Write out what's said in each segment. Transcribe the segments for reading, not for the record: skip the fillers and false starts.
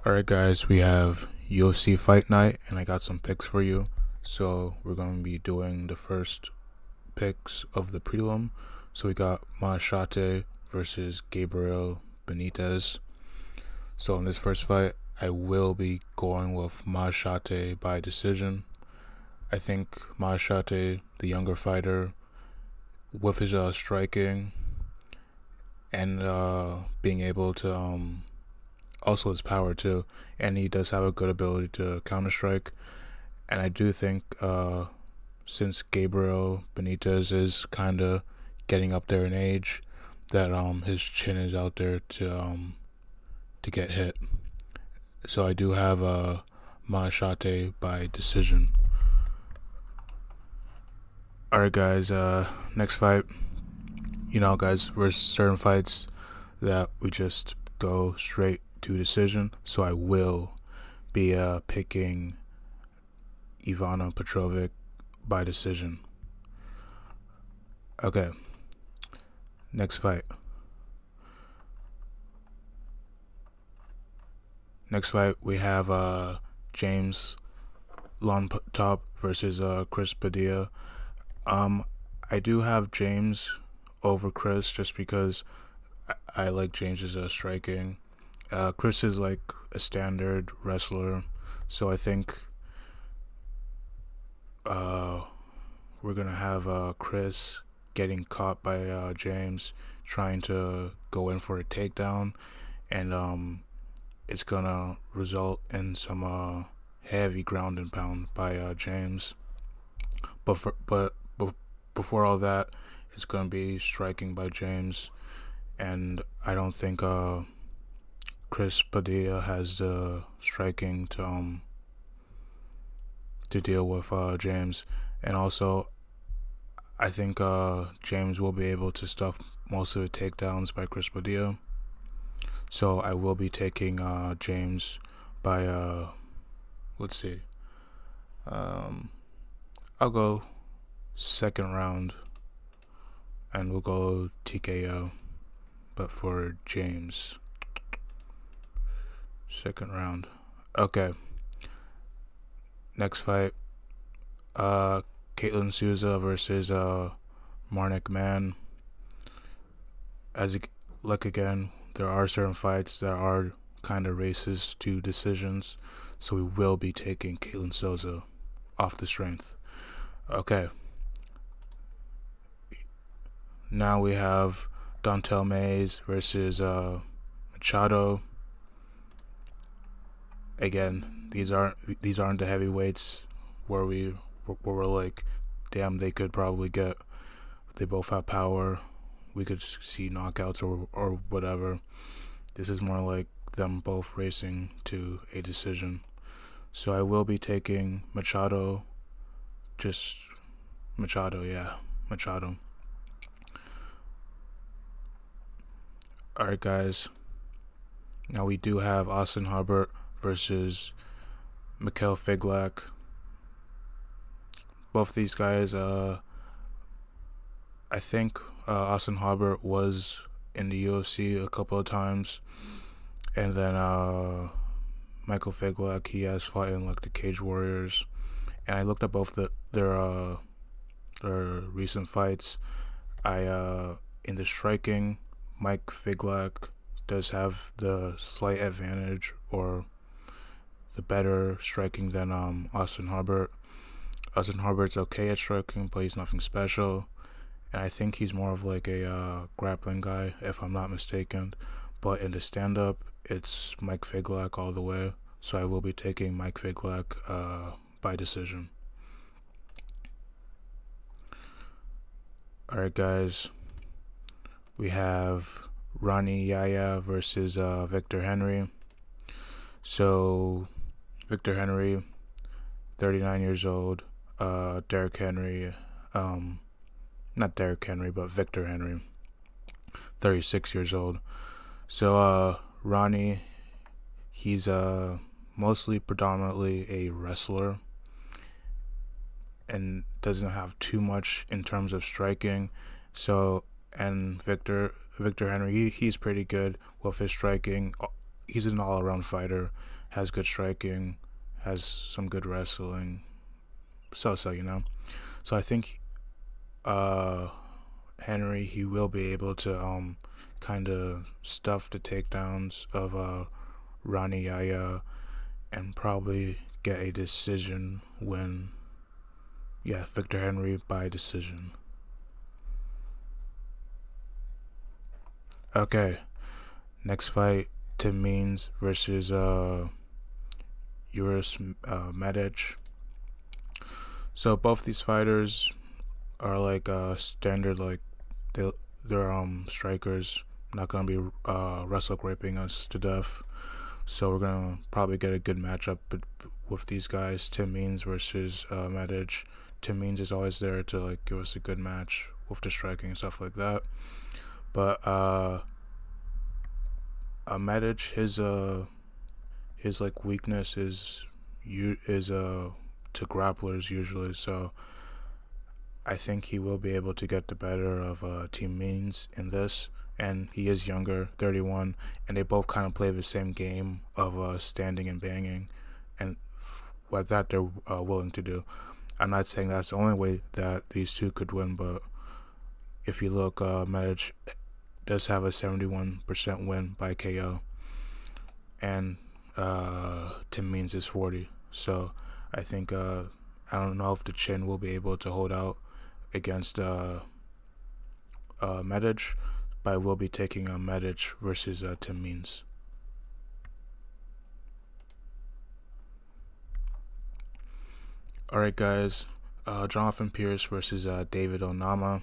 Alright guys, we have UFC Fight Night and I got some picks for you. So we're going to be doing the first picks of the prelim. So we got Maashate versus Gabriel Benitez. So in this first fight, I will be going with Maashate by decision. I think Maashate, the younger fighter, with his striking and being able to also his power too, and he does have a good ability to counter strike. And I do think since Gabriel Benitez is kind of getting up there in age, that his chin is out there to get hit. So I do have Maashate by decision. Alright guys, next fight. You know guys, there's certain fights that we just go straight to decision, so I will be picking Ivana Petrovic by decision. Okay, next fight. Next fight we have James Longtop versus Chris Padilla. I do have James over Chris just because I like James's striking. Chris is like a standard wrestler, so I think we're gonna have Chris getting caught by James trying to go in for a takedown, and it's gonna result in some heavy ground and pound by James. But before all that, it's gonna be striking by James, and I don't think Chris Padilla has the striking to deal with James. And also I think James will be able to stuff most of the takedowns by Chris Padilla. So I will be taking James by let's see. I'll go second round and we'll go TKO, but for James, second round. Okay. Next fight, Caitlin Souza versus Marnik Mann. Again, there are certain fights that are kind of races to decisions, so we will be taking Caitlin Souza off the strength. Okay. Now we have Dontel Mays versus Machado. Again, these aren't the heavyweights where we're like, damn, they could probably get. They both have power. We could see knockouts or whatever. This is more like them both racing to a decision. So I will be taking Machado. Just Machado, yeah, Machado. Alright guys, now we do have Austin Harbert versus Mikhail Figlak. Both these guys, I think Austin Harbert was in the UFC a couple of times, and then Michael Figlak, he has fought in like the Cage Warriors, and I looked at both their recent fights. In the striking, Mike Figlak does have the slight advantage or the better striking than Austin Harbert. Austin Harbert's okay at striking, but he's nothing special. And I think he's more of like a grappling guy, if I'm not mistaken. But in the stand-up, it's Mike Figlak all the way. So I will be taking Mike Figlak by decision. Alright guys, we have Ronnie Yaya versus Victor Henry. So Victor Henry, 39 years old. Derrick Henry, not Derrick Henry, but Victor Henry, 36 years old. So Ronnie, he's mostly predominantly a wrestler and doesn't have too much in terms of striking. So, and Victor Henry, he's pretty good with his striking. He's an all-around fighter. has good striking, has some good wrestling. So So I think uh, Henry, he will be able to kind of stuff the takedowns of Ronnie Yaya and probably get a decision win. Yeah, Victor Henry by decision. Okay, next fight, Tim Means versus Uris Medic. So both these fighters are like standard, like they they're strikers, not gonna be wrestle raping us to death. So we're gonna probably get a good matchup with these guys. Tim Means versus Medic. Tim Means is always there to like give us a good match with the striking and stuff like that. But Medic, his like weakness is to grapplers usually. So I think he will be able to get the better of Team Means in this. And he is younger, 31, and they both kind of play the same game of standing and banging, and what that they're willing to do. I'm not saying that's the only way that these two could win, but if you look, Medic does have a 71% win by KO, and Tim Means is 40. So I think I don't know if the chin will be able to hold out against Medic, but I will be taking Medic versus Tim Means. Alright guys, Jonathan Pierce versus David Onama.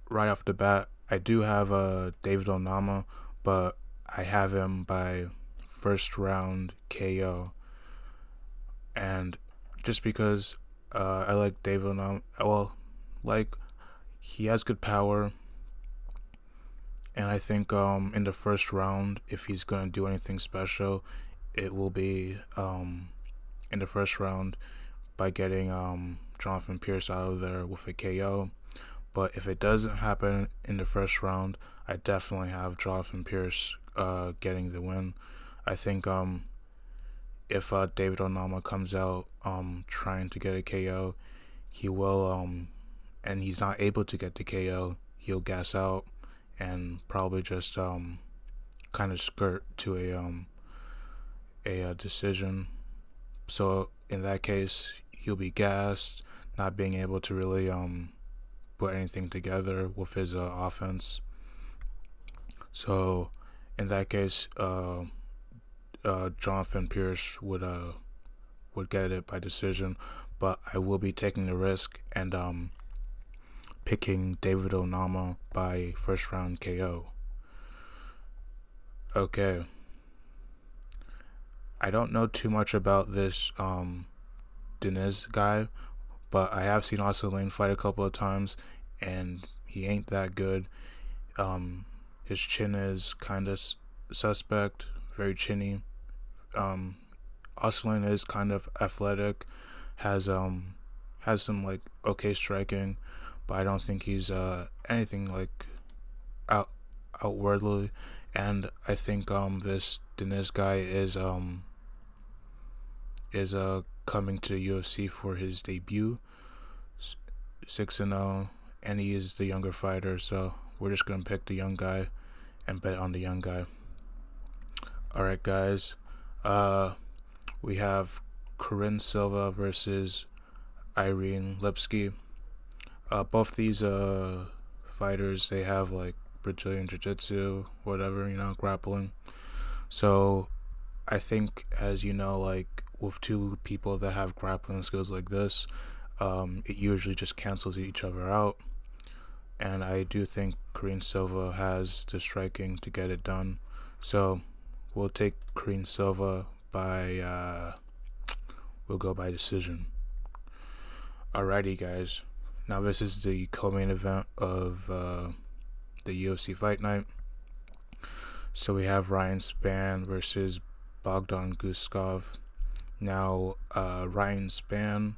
Right off the bat, I do have David Onama, but I have him by first round KO. And just because I like David Onama, well, like, he has good power, and I think in the first round, if he's gonna do anything special, it will be in the first round by getting Jonathan Pierce out of there with a KO. But if it doesn't happen in the first round, I definitely have Jonathan Pierce getting the win. I think if David Onama comes out trying to get a KO, he will, and he's not able to get the KO, he'll gas out and probably just kind of skirt to a decision. So in that case, he'll be gassed, not being able to really put anything together with his offense. So in that case, Jonathan Pierce would get it by decision, but I will be taking the risk and picking David Onama by first round KO. Okay. I don't know too much about this Deniz guy, but I have seen Oscar Lane fight a couple of times, and he ain't that good. His chin is kind of suspect, very chinny. Oscar Lane is kind of athletic, has some like okay striking, but I don't think he's anything like outwardly. And I think this Deniz guy is coming to the UFC for his debut, 6-0, and he is the younger fighter. So we're just gonna pick the young guy and bet on the young guy. All right, guys. We have Corinne Silva versus Irene Lipsky. Both these fighters, they have like Brazilian Jiu-Jitsu, whatever, grappling. So I think, as you know, like with two people that have grappling skills like this, it usually just cancels each other out. And I do think Corinne Silva has the striking to get it done. So we'll take Corinne Silva by we'll go by decision. Alrighty, guys. Now this is the co-main event of the UFC Fight Night. So we have Ryan Spann versus Bogdan Guskov. Now Ryan Spann,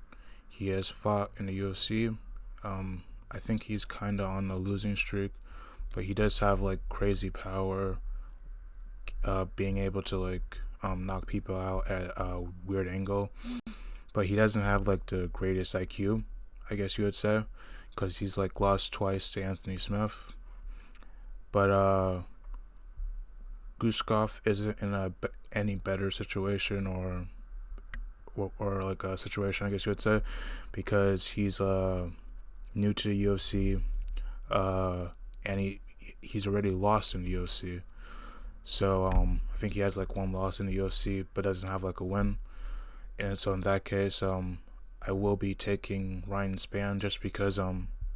he has fought in the UFC. I think he's kind of on a losing streak, but he does have like crazy power, being able to like knock people out at a weird angle, but he doesn't have like the greatest IQ, I guess you would say, because he's like lost twice to Anthony Smith. But Guskov isn't in any better situation or like a situation, I guess you would say, because he's new to the UFC, and he's already lost in the UFC. So I think he has like one loss in the UFC, but doesn't have like a win. And so in that case, I will be taking Ryan Spann just because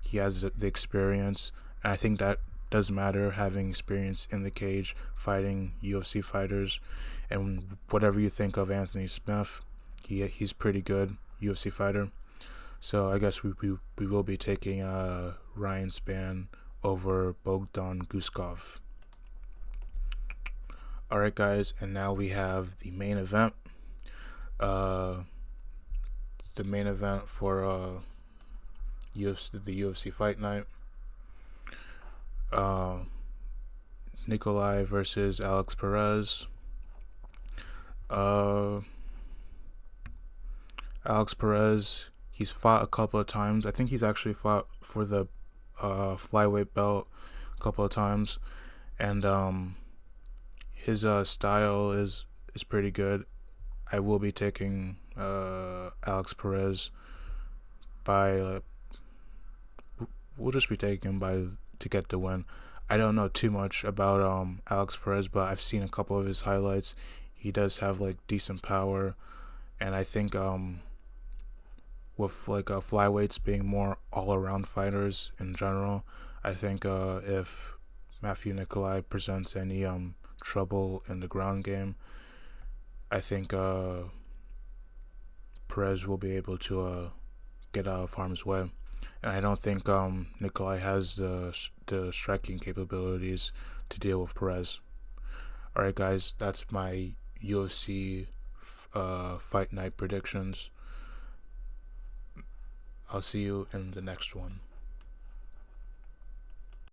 he has the experience, and I think that does matter, having experience in the cage fighting UFC fighters. And whatever you think of Anthony Smith, he's pretty good UFC fighter. So I guess we will be taking Ryan Spann over Bogdan Guskov. Alright guys, and now we have the main event. The main event for the UFC fight night. Nicolau versus Alex Perez. Alex Perez, he's fought a couple of times. I think he's actually fought for the flyweight belt a couple of times, and his style is pretty good. I will be taking Alex Perez by. We'll just be taking him by to get the win. I don't know too much about Alex Perez, but I've seen a couple of his highlights. He does have like decent power, and I think with like flyweights being more all-around fighters in general, I think if Matthew Nicolau presents any trouble in the ground game, I think Perez will be able to get out of harm's way. And I don't think Nicolau has the striking capabilities to deal with Perez. Alright guys, that's my UFC fight night predictions. I'll see you in the next one.